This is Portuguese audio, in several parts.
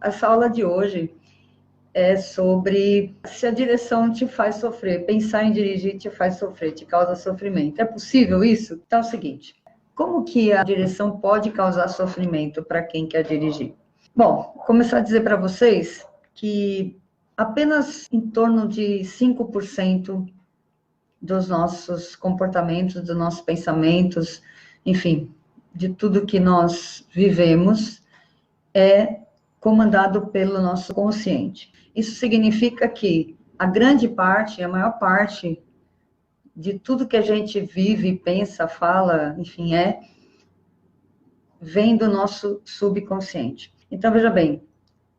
Essa aula de hoje é sobre se a direção te faz sofrer, pensar em dirigir te faz sofrer, te causa sofrimento. É possível isso? Então é o seguinte, como que a direção pode causar sofrimento para quem quer dirigir? Bom, começar a dizer para vocês que apenas em torno de 5% dos nossos comportamentos, dos nossos pensamentos, enfim, de tudo que nós vivemos é comandado pelo nosso consciente. Isso significa que a grande parte, a maior parte de tudo que a gente vive, pensa, fala, enfim, vem do nosso subconsciente. Então, veja bem,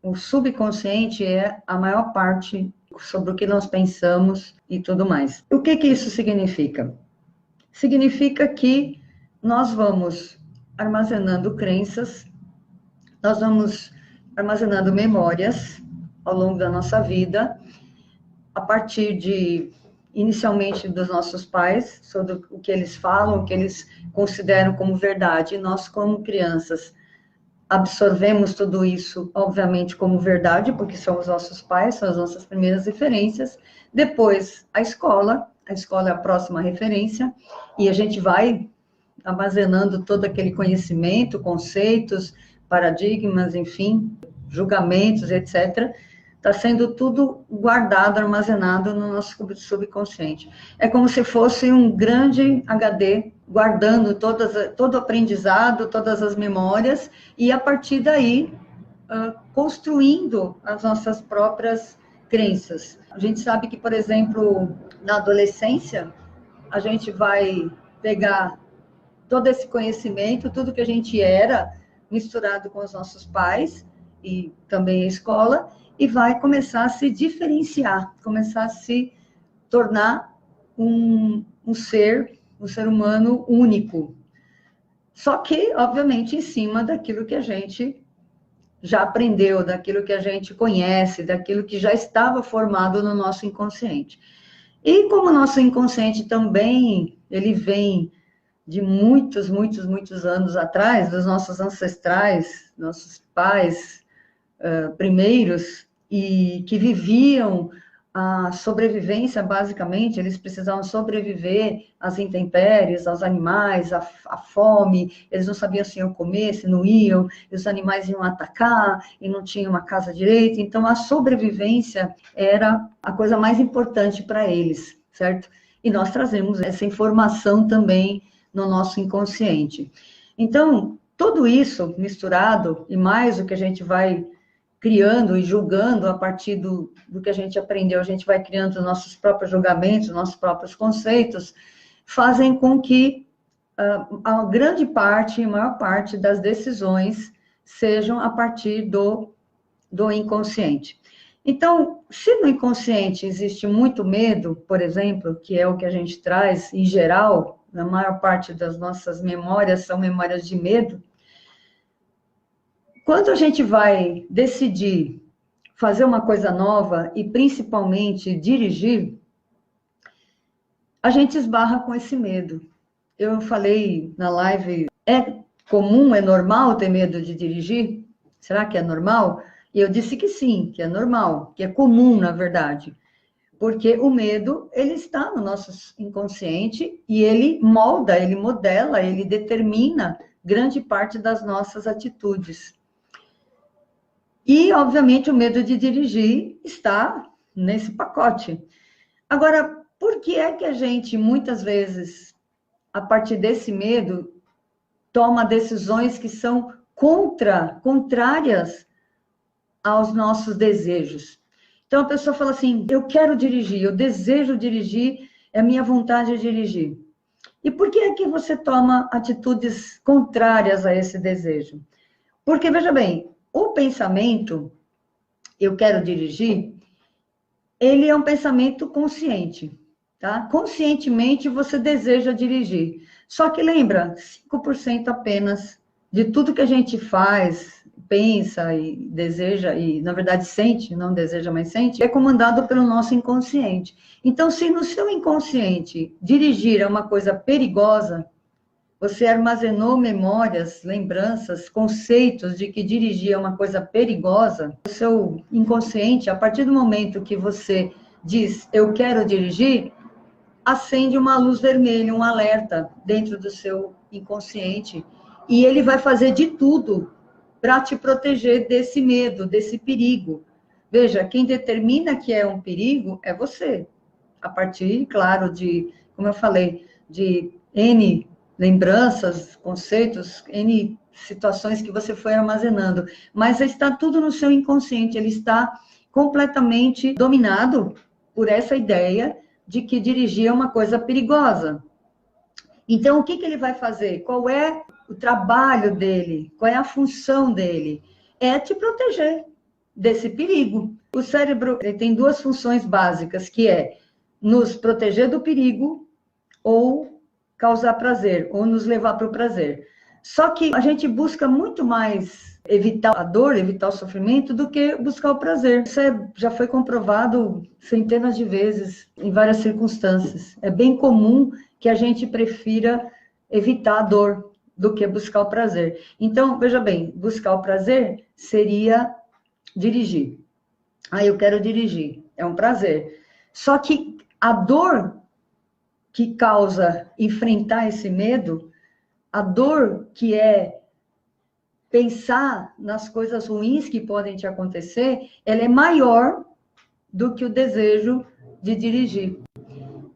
o subconsciente é a maior parte sobre o que nós pensamos e tudo mais. O que isso significa? Significa que nós vamos armazenando crenças, nós vamos armazenando memórias ao longo da nossa vida, a partir de, inicialmente, dos nossos pais, sobre o que eles falam, o que eles consideram como verdade. E nós, como crianças, absorvemos tudo isso, obviamente, como verdade, porque são os nossos pais, são as nossas primeiras referências. Depois, a escola é a próxima referência, e a gente vai armazenando todo aquele conhecimento, conceitos, paradigmas, enfim, julgamentos, etc. Está sendo tudo guardado, armazenado no nosso subconsciente. É como se fosse um grande HD, guardando todo o aprendizado, todas as memórias, e a partir daí, construindo as nossas próprias crenças. A gente sabe que, por exemplo, na adolescência, a gente vai pegar todo esse conhecimento, tudo que a gente era, misturado com os nossos pais e também a escola, e vai começar a se diferenciar, começar a se tornar um ser humano único. Só que, obviamente, em cima daquilo que a gente já aprendeu, daquilo que a gente conhece, daquilo que já estava formado no nosso inconsciente. E como o nosso inconsciente também, ele vem de muitos anos atrás, dos nossos ancestrais, nossos pais primeiros, e que viviam a sobrevivência, basicamente, eles precisavam sobreviver às intempéries, aos animais, à fome, eles não sabiam se iam comer, se não iam, e os animais iam atacar, e não tinha uma casa direita, então a sobrevivência era a coisa mais importante para eles, certo? E nós trazemos essa informação também no nosso inconsciente. Então, tudo isso misturado, e mais o que a gente vai criando e julgando a partir do que a gente aprendeu, a gente vai criando os nossos próprios julgamentos, nossos próprios conceitos, fazem com que a grande parte, a maior parte das decisões sejam a partir do inconsciente. Então, se no inconsciente existe muito medo, por exemplo, que é o que a gente traz em geral, na maior parte das nossas memórias são memórias de medo, quando a gente vai decidir fazer uma coisa nova e principalmente dirigir, a gente esbarra com esse medo. Eu falei na live, é comum, é normal ter medo de dirigir? Será que é normal? E eu disse que sim, que é normal, que é comum, na verdade. Porque o medo, ele está no nosso inconsciente e ele molda, ele modela, ele determina grande parte das nossas atitudes. E, obviamente, o medo de dirigir está nesse pacote. Agora, por que é que a gente, muitas vezes, a partir desse medo, toma decisões que são contrárias aos nossos desejos? Então, a pessoa fala assim, eu quero dirigir, eu desejo dirigir, é a minha vontade de dirigir. E por que é que você toma atitudes contrárias a esse desejo? Porque, veja bem, o pensamento, eu quero dirigir, ele é um pensamento consciente, tá? Conscientemente você deseja dirigir. Só que lembra, 5% apenas de tudo que a gente faz, pensa e deseja, e na verdade sente, não deseja, mas sente, é comandado pelo nosso inconsciente. Então, se no seu inconsciente dirigir é uma coisa perigosa, você armazenou memórias, lembranças, conceitos de que dirigir é uma coisa perigosa, o seu inconsciente, a partir do momento que você diz, eu quero dirigir, acende uma luz vermelha, um alerta dentro do seu inconsciente, e ele vai fazer de tudo para te proteger desse medo, desse perigo. Veja, quem determina que é um perigo é você, a partir, claro, de, como eu falei, de N lembranças, conceitos, N situações que você foi armazenando, mas está tudo no seu inconsciente, ele está completamente dominado por essa ideia de que dirigir é uma coisa perigosa. Então, o que ele vai fazer? Qual é o trabalho dele? Qual é a função dele? É te proteger desse perigo. O cérebro ele tem duas funções básicas, que é nos proteger do perigo ou causar prazer, ou nos levar para o prazer. Só que a gente busca muito mais evitar a dor, evitar o sofrimento, do que buscar o prazer. Isso já foi comprovado centenas de vezes, em várias circunstâncias. É bem comum que a gente prefira evitar a dor do que buscar o prazer. Então, veja bem, buscar o prazer seria dirigir. Ah, eu quero dirigir, é um prazer. Só que a dor que causa enfrentar esse medo, a dor que é pensar nas coisas ruins que podem te acontecer, ela é maior do que o desejo de dirigir.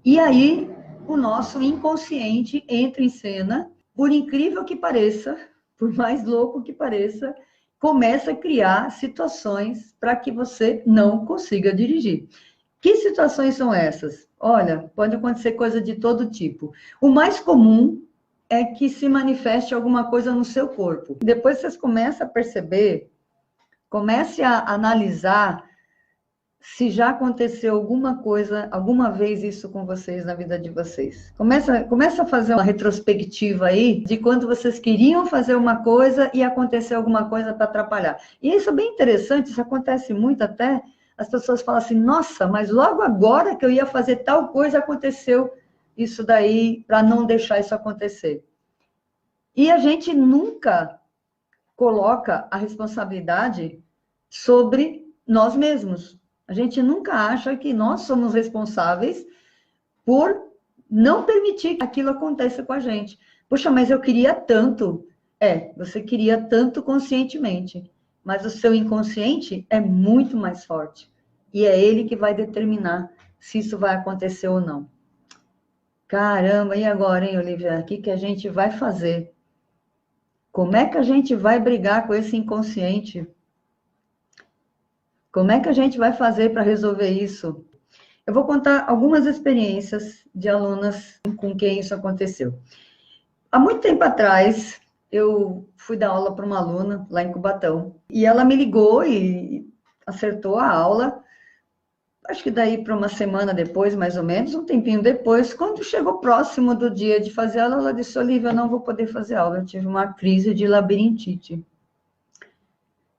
E aí, o nosso inconsciente entra em cena, por incrível que pareça, por mais louco que pareça, começa a criar situações para que você não consiga dirigir. Que situações são essas? Olha, pode acontecer coisa de todo tipo. O mais comum é que se manifeste alguma coisa no seu corpo. Depois vocês começam a perceber, comece a analisar se já aconteceu alguma coisa, alguma vez isso com vocês na vida de vocês. Começa a fazer uma retrospectiva aí de quando vocês queriam fazer uma coisa e aconteceu alguma coisa para atrapalhar. E isso é bem interessante, isso acontece muito até. As pessoas falam assim, nossa, mas logo agora que eu ia fazer tal coisa, aconteceu isso daí, para não deixar isso acontecer. E a gente nunca coloca a responsabilidade sobre nós mesmos. A gente nunca acha que nós somos responsáveis por não permitir que aquilo aconteça com a gente. Poxa, mas eu queria tanto. Você queria tanto conscientemente, mas o seu inconsciente é muito mais forte. E é ele que vai determinar se isso vai acontecer ou não. Caramba, e agora, hein, Olivia? O que a gente vai fazer? Como é que a gente vai brigar com esse inconsciente? Como é que a gente vai fazer para resolver isso? Eu vou contar algumas experiências de alunas com quem isso aconteceu. Há muito tempo atrás, eu fui dar aula para uma aluna lá em Cubatão, e ela me ligou e acertou a aula, acho que daí para uma semana depois, mais ou menos, um tempinho depois, quando chegou próximo do dia de fazer aula, ela disse, Olivia, eu não vou poder fazer aula, eu tive uma crise de labirintite.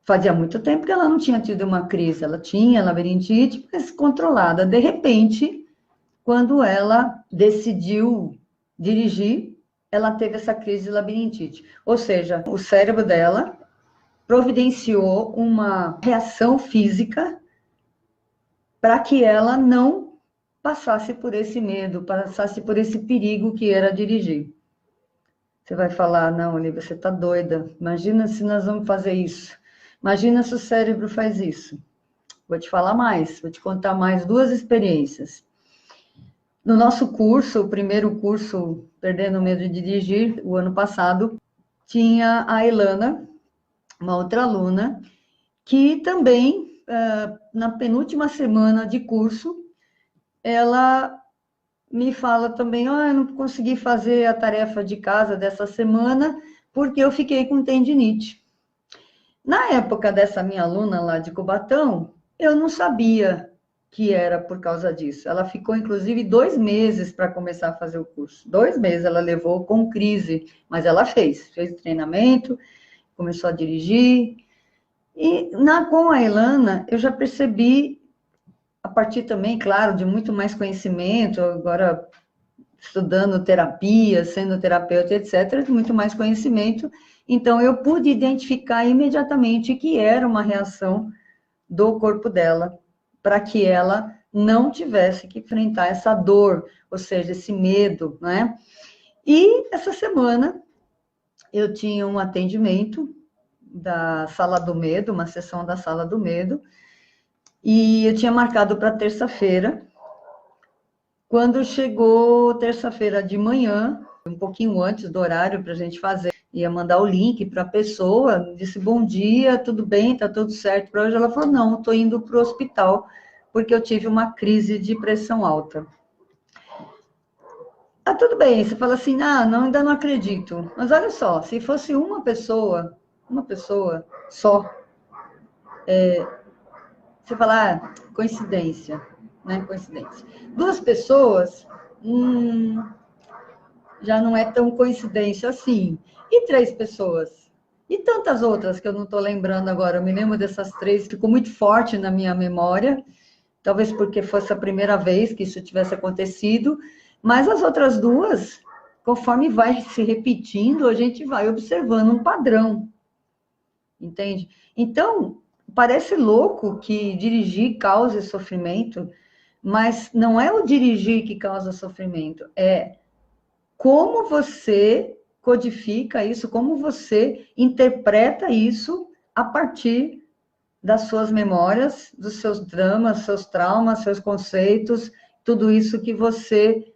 Fazia muito tempo que ela não tinha tido uma crise, ela tinha labirintite, mas controlada. De repente, quando ela decidiu dirigir, ela teve essa crise de labirintite. Ou seja, o cérebro dela providenciou uma reação física para que ela não passasse por esse medo, passasse por esse perigo que era dirigir. Você vai falar, não, Olivia, você está doida. Imagina se nós vamos fazer isso. Imagina se o cérebro faz isso. Vou te falar mais, vou te contar mais duas experiências. No nosso curso, o primeiro curso, Perdendo o Medo de Dirigir, o ano passado, tinha a Ilana, uma outra aluna, que também, na penúltima semana de curso, ela me fala também, eu não consegui fazer a tarefa de casa dessa semana, porque eu fiquei com tendinite. Na época dessa minha aluna lá de Cubatão, eu não sabia que era por causa disso. Ela ficou, inclusive, 2 meses para começar a fazer o curso. 2 meses ela levou com crise, mas ela fez o treinamento, começou a dirigir. E com a Ilana, eu já percebi, a partir também, claro, de muito mais conhecimento, agora estudando terapia, sendo terapeuta, etc., muito mais conhecimento. Então, eu pude identificar imediatamente que era uma reação do corpo dela, para que ela não tivesse que enfrentar essa dor, ou seja, esse medo, né? E essa semana eu tinha um atendimento da Sala do Medo, uma sessão da Sala do Medo, e eu tinha marcado para terça-feira. Quando chegou terça-feira de manhã, um pouquinho antes do horário para a gente fazer, ia mandar o link para a pessoa, disse, bom dia, tudo bem, está tudo certo para hoje? Ela falou, não, estou indo para o hospital, porque eu tive uma crise de pressão alta. Ah, tudo bem, você fala assim, ah, não, ainda não acredito. Mas olha só, se fosse uma pessoa só, você fala, ah, coincidência, né, coincidência. Duas pessoas, já não é tão coincidência assim. E três pessoas? E tantas outras que eu não estou lembrando agora. Eu me lembro dessas três, ficou muito forte na minha memória, talvez porque fosse a primeira vez que isso tivesse acontecido, mas as outras duas, conforme vai se repetindo, a gente vai observando um padrão, entende? Então, parece louco que dirigir cause sofrimento, mas não é o dirigir que causa sofrimento, é como você codifica isso, como você interpreta isso a partir das suas memórias, dos seus dramas, seus traumas, seus conceitos, tudo isso que você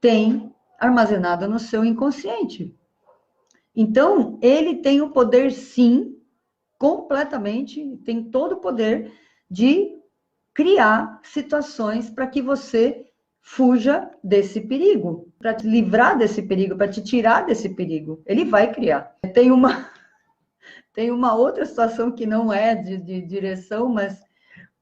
tem armazenado no seu inconsciente. Então, ele tem o poder, sim, completamente, tem todo o poder de criar situações para que você fuja desse perigo, para te livrar desse perigo, para te tirar desse perigo. Ele vai criar. Tem uma outra situação que não é de direção, mas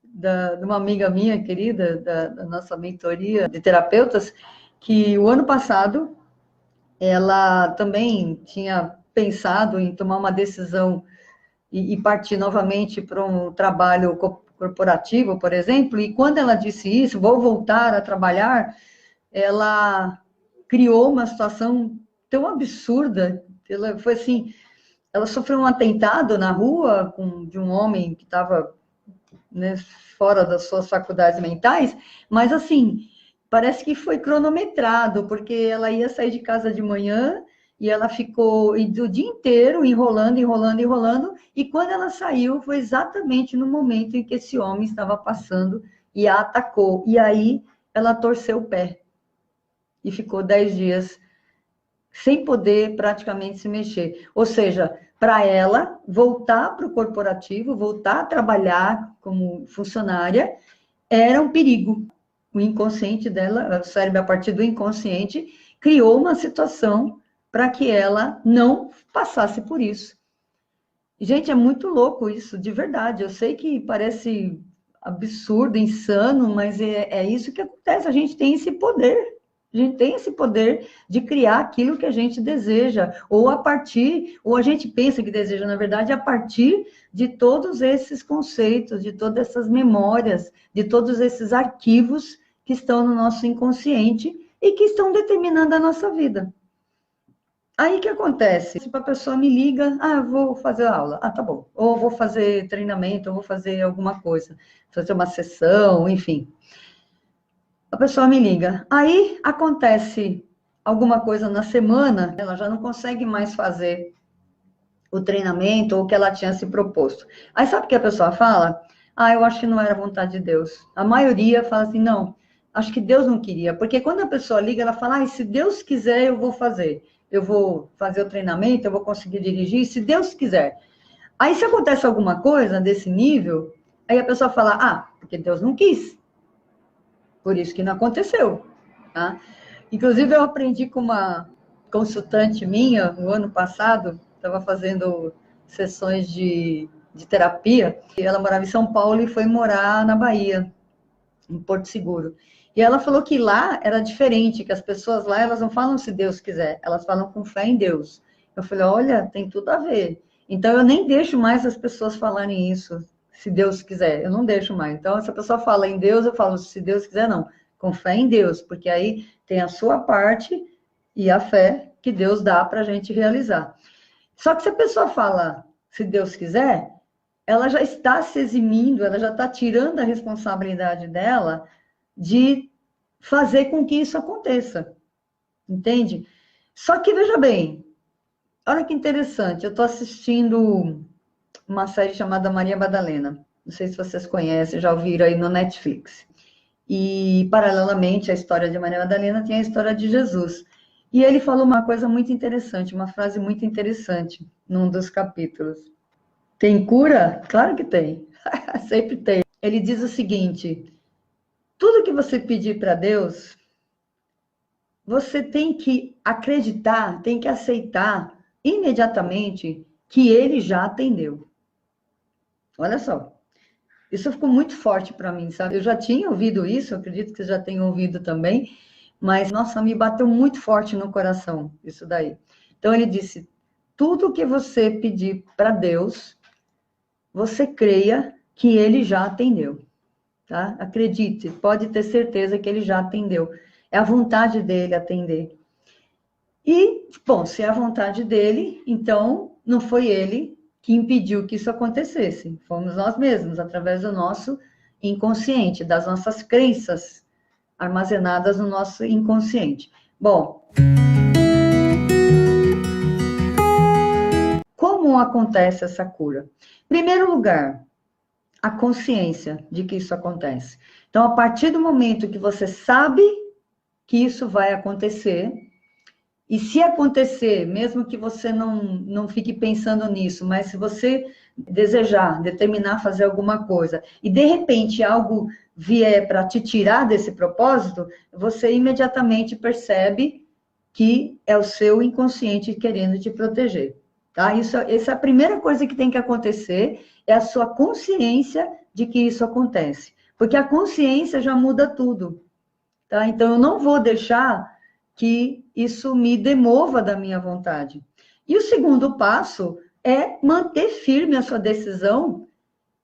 de uma amiga minha querida, da nossa mentoria de terapeutas, que o ano passado ela também tinha pensado em tomar uma decisão e partir novamente para um trabalho corporativo, por exemplo, e quando ela disse isso, vou voltar a trabalhar, ela criou uma situação tão absurda, ela foi assim, ela sofreu um atentado na rua de um homem que estava, né, fora das suas faculdades mentais, mas assim, parece que foi cronometrado, porque ela ia sair de casa de manhã e ela ficou o dia inteiro enrolando, e quando ela saiu, foi exatamente no momento em que esse homem estava passando e a atacou. E aí ela torceu o pé e ficou 10 dias sem poder praticamente se mexer. Ou seja, para ela voltar para o corporativo, voltar a trabalhar como funcionária, era um perigo. O inconsciente dela, o cérebro, a partir do inconsciente, criou uma situação para que ela não passasse por isso. Gente, é muito louco isso, de verdade. Eu sei que parece absurdo, insano, mas é isso que acontece. A gente tem esse poder. A gente tem esse poder de criar aquilo que a gente deseja, ou a gente pensa que deseja, na verdade, a partir de todos esses conceitos, de todas essas memórias, de todos esses arquivos que estão no nosso inconsciente e que estão determinando a nossa vida. Aí o que acontece? Se a pessoa me liga, eu vou fazer aula, tá bom, ou vou fazer treinamento, ou vou fazer alguma coisa, fazer uma sessão, enfim. A pessoa me liga. Aí acontece alguma coisa na semana, ela já não consegue mais fazer o treinamento ou o que ela tinha se proposto. Aí sabe o que a pessoa fala? Eu acho que não era vontade de Deus. A maioria fala assim, não, acho que Deus não queria. Porque quando a pessoa liga, ela fala, se Deus quiser, eu vou fazer. Eu vou fazer o treinamento, eu vou conseguir dirigir, se Deus quiser. Aí se acontece alguma coisa desse nível, aí a pessoa fala, porque Deus não quis. Por isso que não aconteceu, tá? Inclusive, eu aprendi com uma consultante minha, no ano passado, estava fazendo sessões de terapia, e ela morava em São Paulo e foi morar na Bahia, em Porto Seguro. E ela falou que lá era diferente, que as pessoas lá, elas não falam se Deus quiser, elas falam com fé em Deus. Eu falei, olha, tem tudo a ver. Então, eu nem deixo mais as pessoas falarem isso, se Deus quiser, eu não deixo mais. Então, se a pessoa fala em Deus, eu falo, se Deus quiser, não. com fé em Deus, porque aí tem a sua parte e a fé que Deus dá para a gente realizar. Só que se a pessoa fala, se Deus quiser, ela já está se eximindo, ela já está tirando a responsabilidade dela de fazer com que isso aconteça, entende? Só que, veja bem, olha que interessante, eu estou assistindo uma série chamada Maria Madalena, não sei se vocês conhecem, já ouviram aí no Netflix. E, paralelamente, à história de Maria Madalena tem a história de Jesus. E ele falou uma coisa muito interessante, uma frase muito interessante, num dos capítulos. Tem cura? Claro que tem. Sempre tem. Ele diz o seguinte: tudo que você pedir para Deus, você tem que acreditar, tem que aceitar imediatamente que ele já atendeu. Olha só. Isso ficou muito forte para mim, sabe? Eu já tinha ouvido isso, acredito que vocês já tenham ouvido também, mas, nossa, me bateu muito forte no coração isso daí. Então, ele disse: tudo que você pedir para Deus, você creia que ele já atendeu, tá? Acredite, pode ter certeza que ele já atendeu. É a vontade dele atender. E, bom, se é a vontade dele, então não foi ele que impediu que isso acontecesse. Fomos nós mesmos, através do nosso inconsciente, das nossas crenças armazenadas no nosso inconsciente. Bom, como acontece essa cura? Em primeiro lugar, a consciência de que isso acontece. Então, a partir do momento que você sabe que isso vai acontecer, e se acontecer, mesmo que você não fique pensando nisso, mas se você desejar, determinar fazer alguma coisa, e de repente algo vier para te tirar desse propósito, você imediatamente percebe que é o seu inconsciente querendo te proteger. Tá? Essa é a primeira coisa que tem que acontecer, é a sua consciência de que isso acontece. Porque a consciência já muda tudo. Tá? Então, eu não vou deixar que isso me demova da minha vontade. E o segundo passo é manter firme a sua decisão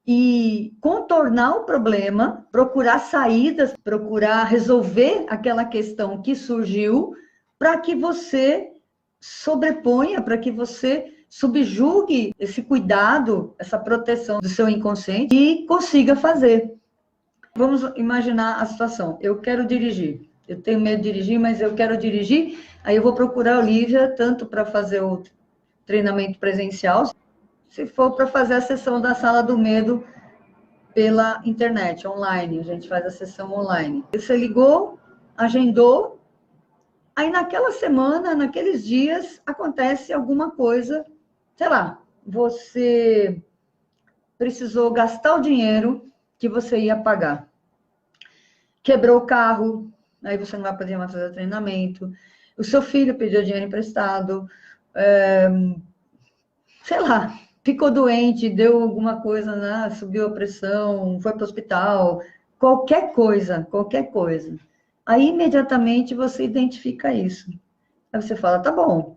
e contornar o problema, procurar saídas, procurar resolver aquela questão que surgiu, para que você sobreponha, para que você subjugue esse cuidado, essa proteção do seu inconsciente e consiga fazer. Vamos imaginar a situação. Eu quero dirigir. Eu tenho medo de dirigir, mas eu quero dirigir. Aí eu vou procurar a Olivia, tanto para fazer o treinamento presencial, se for para fazer a sessão da sala do medo pela internet, online. A gente faz a sessão online. Você ligou, agendou, aí naquela semana, naqueles dias, acontece alguma coisa, sei lá, você precisou gastar o dinheiro que você ia pagar. Quebrou o carro, aí você não vai poder mais fazer treinamento. O seu filho pediu dinheiro emprestado, sei lá, ficou doente, deu alguma coisa, né? Subiu a pressão, foi para o hospital, qualquer coisa, qualquer coisa. Aí, imediatamente, você identifica isso. Aí você fala, tá bom,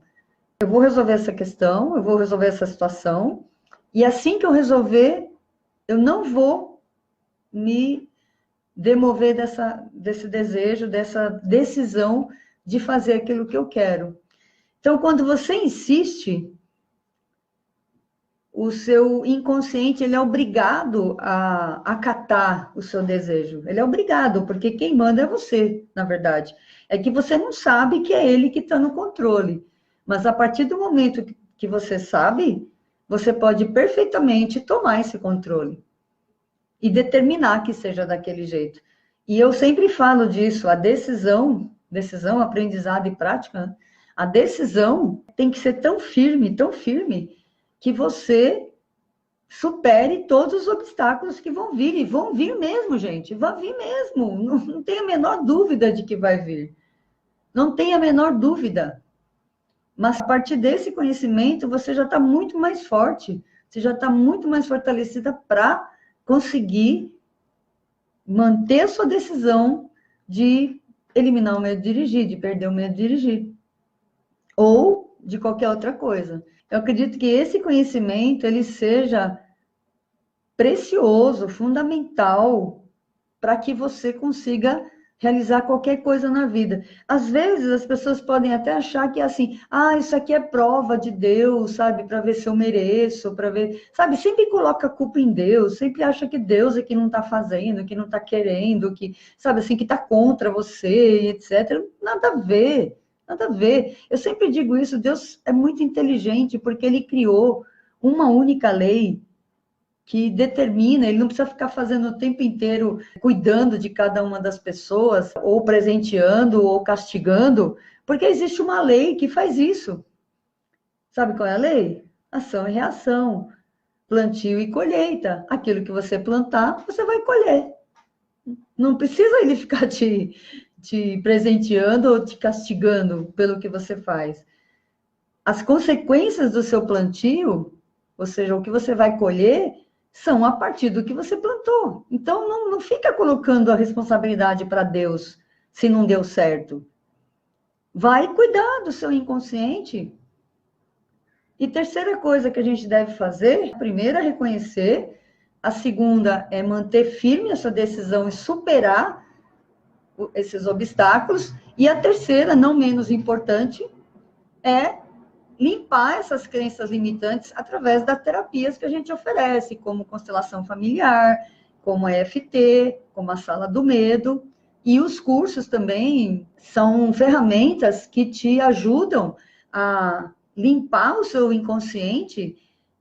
eu vou resolver essa questão, eu vou resolver essa situação, e assim que eu resolver, eu não vou me demover desse desejo, dessa decisão de fazer aquilo que eu quero. Então, quando você insiste, o seu inconsciente ele é obrigado a acatar o seu desejo. Ele é obrigado, porque quem manda é você, na verdade. É que você não sabe que é ele que está no controle. Mas a partir do momento que você sabe, você pode perfeitamente tomar esse controle e determinar que seja daquele jeito. E eu sempre falo disso, a decisão, aprendizado e prática, né? A decisão tem que ser tão firme, que você supere todos os obstáculos que vão vir, e vão vir mesmo, gente, vai vir mesmo, não tem a menor dúvida de que vai vir, não tem a menor dúvida, mas a partir desse conhecimento, você já está muito mais forte, você já está muito mais fortalecida para conseguir manter a sua decisão de eliminar o medo de dirigir, de perder o medo de dirigir, ou de qualquer outra coisa. Eu acredito que esse conhecimento, ele seja precioso, fundamental, para que você consiga realizar qualquer coisa na vida. Às vezes as pessoas podem até achar que é assim, isso aqui é prova de Deus, sabe, para ver se eu mereço, para ver, sabe, sempre coloca a culpa em Deus, sempre acha que Deus é que não está fazendo, que não está querendo, que, sabe, assim, que está contra você, etc. Nada a ver, nada a ver. Eu sempre digo isso, Deus é muito inteligente, porque ele criou uma única lei que determina, ele não precisa ficar fazendo o tempo inteiro, cuidando de cada uma das pessoas, ou presenteando, ou castigando, porque existe uma lei que faz isso. Sabe qual é a lei? Ação e reação, plantio e colheita. Aquilo que você plantar, você vai colher. Não precisa ele ficar te presenteando ou te castigando pelo que você faz. As consequências do seu plantio, ou seja, o que você vai colher, são a partir do que você plantou. Então, não fica colocando a responsabilidade para Deus se não deu certo. Vai cuidar do seu inconsciente. E terceira coisa que a gente deve fazer, a primeira é reconhecer, a segunda é manter firme essa decisão e superar esses obstáculos, e a terceira, não menos importante, é limpar essas crenças limitantes através das terapias que a gente oferece, como constelação familiar, como a EFT, como a sala do medo. E os cursos também são ferramentas que te ajudam a limpar o seu inconsciente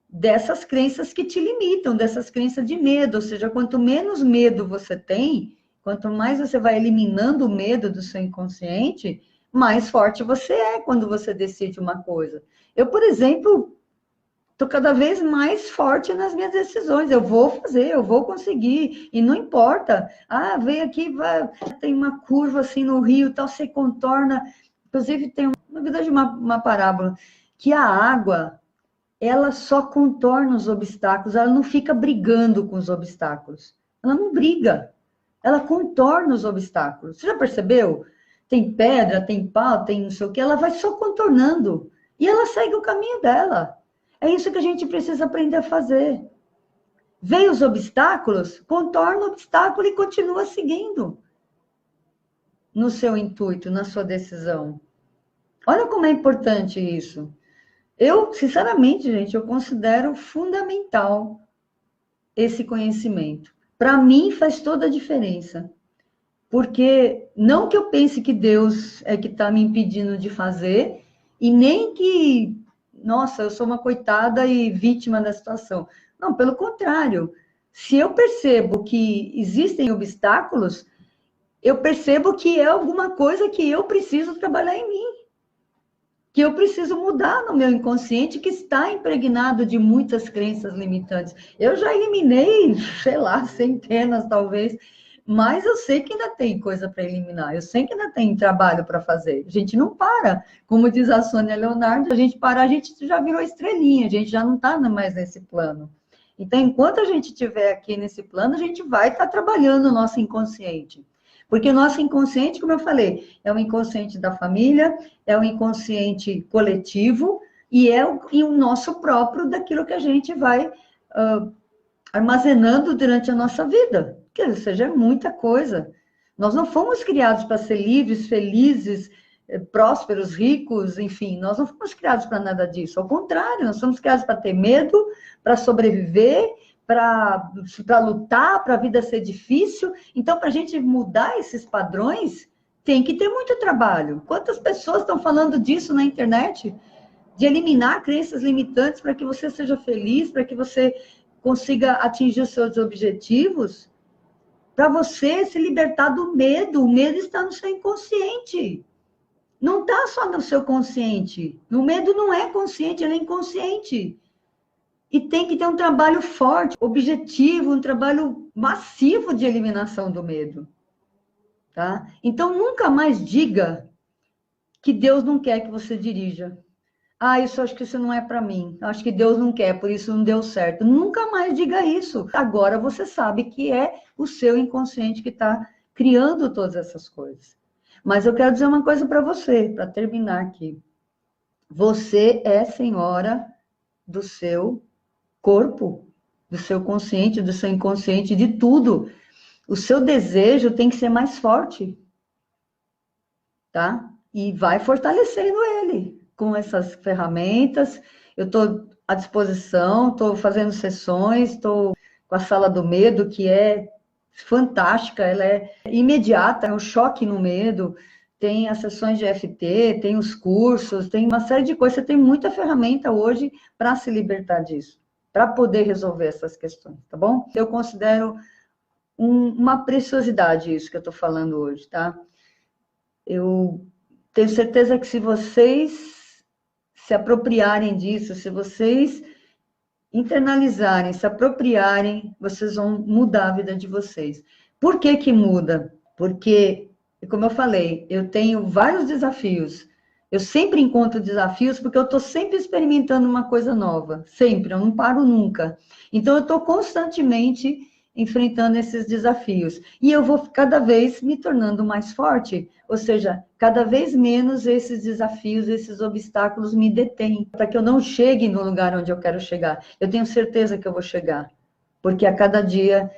dessas crenças que te limitam, dessas crenças de medo. Ou seja, quanto menos medo você tem, quanto mais você vai eliminando o medo do seu inconsciente, mais forte você é quando você decide uma coisa. Eu, por exemplo, estou cada vez mais forte nas minhas decisões. Eu vou fazer, eu vou conseguir, e não importa. Vem aqui, tem uma curva assim no rio, tal, você contorna. Inclusive, tem, na verdade, uma parábola, que a água, ela só contorna os obstáculos, ela não fica brigando com os obstáculos. Ela não briga, ela contorna os obstáculos. Você já percebeu? Tem pedra, tem pau, tem não sei o que, ela vai só contornando. E ela segue o caminho dela. É isso que a gente precisa aprender a fazer. Vê os obstáculos, contorna o obstáculo e continua seguindo no seu intuito, na sua decisão. Olha como é importante isso. Eu, sinceramente, gente, eu considero fundamental esse conhecimento. Para mim, faz toda a diferença. Porque não que eu pense que Deus é que está me impedindo de fazer, e nem que, nossa, eu sou uma coitada e vítima da situação. Não, pelo contrário. Se eu percebo que existem obstáculos, eu percebo que é alguma coisa que eu preciso trabalhar em mim. Que eu preciso mudar no meu inconsciente, que está impregnado de muitas crenças limitantes. Eu já eliminei, sei lá, centenas talvez, mas eu sei que ainda tem coisa para eliminar, eu sei que ainda tem trabalho para fazer. A gente não para, como diz a Sônia Leonardo, a gente para, a gente já virou estrelinha, a gente já não está mais nesse plano. Então, enquanto a gente estiver aqui nesse plano, a gente vai estar trabalhando o nosso inconsciente. Porque o nosso inconsciente, como eu falei, é o inconsciente da família, é o inconsciente coletivo e é o nosso próprio daquilo que a gente vai armazenando durante a nossa vida. Ou seja, é muita coisa. Nós não fomos criados para ser livres, felizes, prósperos, ricos, enfim, nós não fomos criados para nada disso. Ao contrário, nós somos criados para ter medo, para sobreviver, para lutar, para a vida ser difícil. Então, para a gente mudar esses padrões, tem que ter muito trabalho. Quantas pessoas estão falando disso na internet? De eliminar crenças limitantes para que você seja feliz, para que você consiga atingir os seus objetivos, para você se libertar do medo. O medo está no seu inconsciente. Não está só no seu consciente. O medo não é consciente, ele é inconsciente. E tem que ter um trabalho forte, objetivo, um trabalho massivo de eliminação do medo. Tá? Então, nunca mais diga que Deus não quer que você dirija. Isso acho que isso não é para mim. Acho que Deus não quer, por isso não deu certo. Nunca mais diga isso. Agora você sabe que é o seu inconsciente que está criando todas essas coisas. Mas eu quero dizer uma coisa para você, para terminar aqui. Você é senhora do seu corpo, do seu consciente, do seu inconsciente, de tudo. O seu desejo tem que ser mais forte. tá? E vai fortalecendo ele com essas ferramentas. Eu estou à disposição, estou fazendo sessões, estou com a Sala do Medo, que é fantástica, ela é imediata, é um choque no medo. Tem as sessões de EFT, tem os cursos, tem uma série de coisas. Você tem muita ferramenta hoje para se libertar disso, para poder resolver essas questões, tá bom? Eu considero uma preciosidade isso que eu estou falando hoje, tá? Eu tenho certeza que se vocês se apropriarem disso, se vocês internalizarem, se apropriarem, vocês vão mudar a vida de vocês. Por que que muda? Porque, como eu falei, eu tenho vários desafios. Eu sempre encontro desafios porque eu estou sempre experimentando uma coisa nova. Sempre, eu não paro nunca. Então, eu estou constantemente enfrentando esses desafios. E eu vou cada vez me tornando mais forte. Ou seja, cada vez menos esses desafios, esses obstáculos me detêm, para que eu não chegue no lugar onde eu quero chegar. Eu tenho certeza que eu vou chegar, porque a cada dia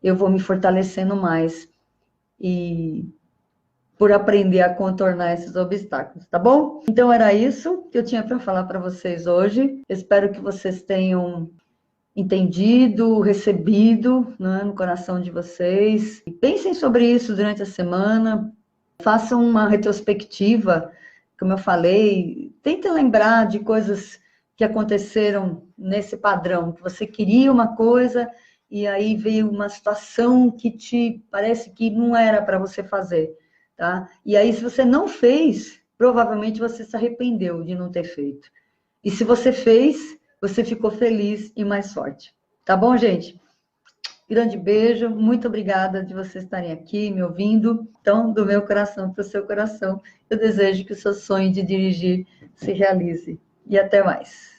eu vou me fortalecendo mais e por aprender a contornar esses obstáculos, tá bom? Então era isso que eu tinha para falar para vocês hoje. Espero que vocês tenham entendido, recebido, né, no coração de vocês. E pensem sobre isso durante a semana. Façam uma retrospectiva, como eu falei, tentem lembrar de coisas que aconteceram nesse padrão, que você queria uma coisa e aí veio uma situação que te parece que não era para você fazer, tá? E aí, se você não fez, provavelmente você se arrependeu de não ter feito. E se você fez, você ficou feliz e mais forte. Tá bom, gente? Grande beijo, muito obrigada de vocês estarem aqui me ouvindo. Então, do meu coração para o seu coração, eu desejo que o seu sonho de dirigir se realize. E até mais.